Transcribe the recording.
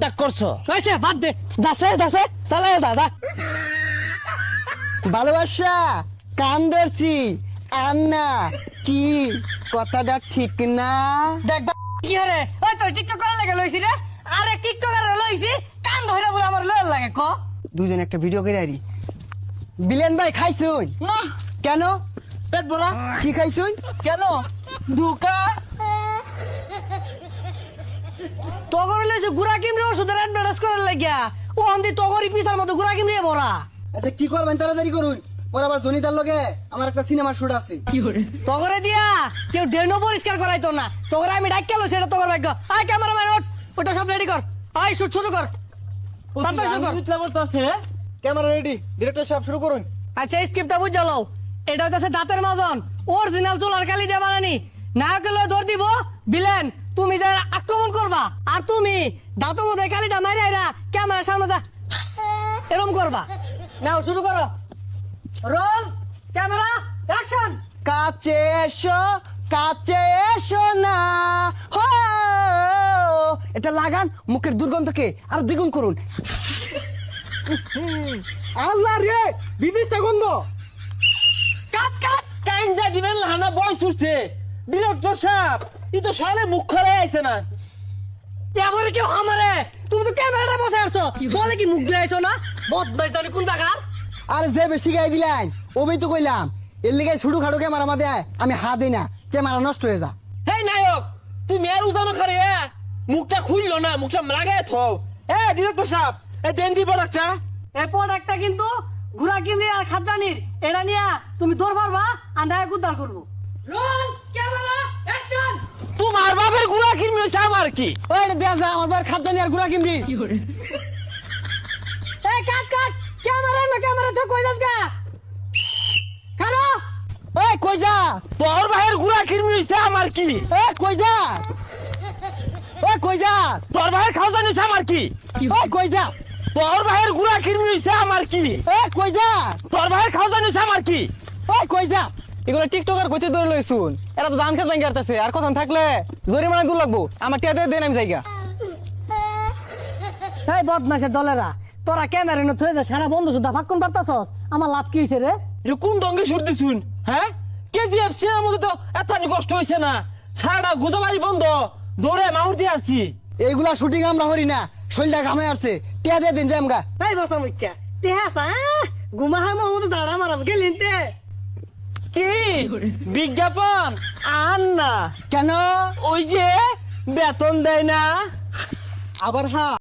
Contact করছো? আচ্ছা বাদ দে, যাচ্ছে যাচ্ছে চালাই দাদা। ভালোবাসা কান ধরছি আর না কি কথাটা ঠিক না? দেখ কি রে, ওই তোর টিকটক করার লাগে লইছি রে। আরে টিকটকার লইছি, কান ধরে বলে আমার লয় লাগে ক। দুজন একটা ভিডিও করে আরি। বিলেন ভাই খাইছুন? না, কেন? পেট ভরা। কি খাইছুন? কেন? ধোকা। তগর লইছে গুড়া কিমরে ওষুধের অ্যাডভার্টাইজ করার লাগিয়া, ও অন্দি তগরি পিসার মতো গুড়া কিমরে ভরা। আচ্ছা কি করবেন তাড়াতাড়ি করুন, পরে আবার জনিতার লগে আমার একটা সিনেমার শুট আছে। তগরে দিয়া কেউ ডেনো পরিষ্কার করাইতো না, তগরে আমি ডাক্কা লইছি, এটা তগর ভাগ্য। আয় ক্যামেরাম্যান ওঠ, ওটা সব রেডি কর, আয় শুট শুরু কর, তাড়াতাড়ি শুরু কর। ক্যামেরা রেডি, ডিরেক্টর সাহেব শুরু করুন। আচ্ছা স্ক্রিপ্টটা বুঝ যাও, এটা হচ্ছে দাঁতের মাজন, অরিজিনাল চুলার কালি দিয়ে বানানি। নায়কের লয়ে ধর দিব বিলেন, তুমি যা আক্রমণ করবা, আর তুমি দাঁতের মধ্যে কালিটা মারি আইরা ক্যামেরার সামনে যা এরকম করবা। নাও শুরু করো, রোল ক্যামেরা অ্যাকশন। কাছে এসো, কাছে এসো না হো, এটা লাগান মুখের দুর্গন্ধকে আরো দ্বিগুণ করুন। আল্লাহ রে, বিদেশটা গন্ধ। কাট কাট। কাইঞ্জা দিবেন লাহানা বয়স উঠছে। ডিরেক্টর সাহেব, ই তো সালে মুখ খোলাই আইছে না। এবারে কেউ আমারে, তুমি তো ক্যামেরাটা বসে আছো, বলে কি মুখ দিয়ে আইছো না? বদমাইশ জানি কোন জায়গার। আর যে বেশি গাই দিলেন ওই তো কইলাম, এর লিগে ছুটু খাড়ু ক্যামেরা মাদে আমি হাত দিই না, ক্যামেরা নষ্ট হয়ে যা। হেই নায়ক, তুমি আর উজানো খারে মুখটা খুললো না, মুখটা লাগাই থো। এ ডিরেক্টর সাহেব, এ দেন দি প্রোডাক্টটা। এই প্রোডাক্টটা কিন্তু ঘোড়া কিমরি আর খাজানির, এটা নিয়া তুমি দৌড় মারবা আর নায়ক উদ্ধার করবো। Roll camera action. তোমার বাপের গুড়া কিনবি হইছে আমার কি? ওই এটা দেয়া যা, আমার বার খাত জানি আর গুড়া কিনবি। এই কাট কাট, ক্যামেরা না ক্যামেরা তো কই যাস গা? কারো ওই কই যাস? তোর ভাইয়ের গুড়া কিনবি হইছে আমার কি? ওই কই যাস? ওই কই যাস? তোর ভাইয়ের খাওয়া হইছে আমার কি? ওই কই যাস? তোর ভাইয়ের গুড়া কিনবি হইছে আমার কি? ওই কই যাস? তোর ভাইয়ের খাওয়া হইছে আমার কি? ওই কই যাস? এগুলো টিকটকার কইতে ধরে লইছুন, এরা তো ধান খেত ভাঙ্গি আসতেছে, আর কথা থাকলে জরিমানা দূর লাগবো, আমার টিয়া দিয়ে দেন আমি জায়গা। এই বদমাশের দলেরা, তোরা ক্যামেরা নো থয়ে যা, সারা বন্ধু সুদ্ধা ভাগ কোন পারতাছস, আমার লাভ কি হইছে রে? এটা কোন ডঙ্গে সরতে শুন? হ্যাঁ, কেজিএফ সিনেমার মধ্যে তো এত কষ্ট হইছে না, সারাটা গোজাবাড়ি বন্ধ, দৌড়ে মাউর দিয়ে আসছি। এইগুলা শুটিং আমরা করি না, শৈলটা ঘামে আসছে, টিয়া দিয়ে দিন যে আমগা। এই বসা মুখ্যা তেহাসা গুমাহা মহম্মদ দাঁড়া মারাম গেলিনতে। কি বিজ্ঞাপন আন না? কেন? ওই যে বেতন দেয় না। আবার হ্যাঁ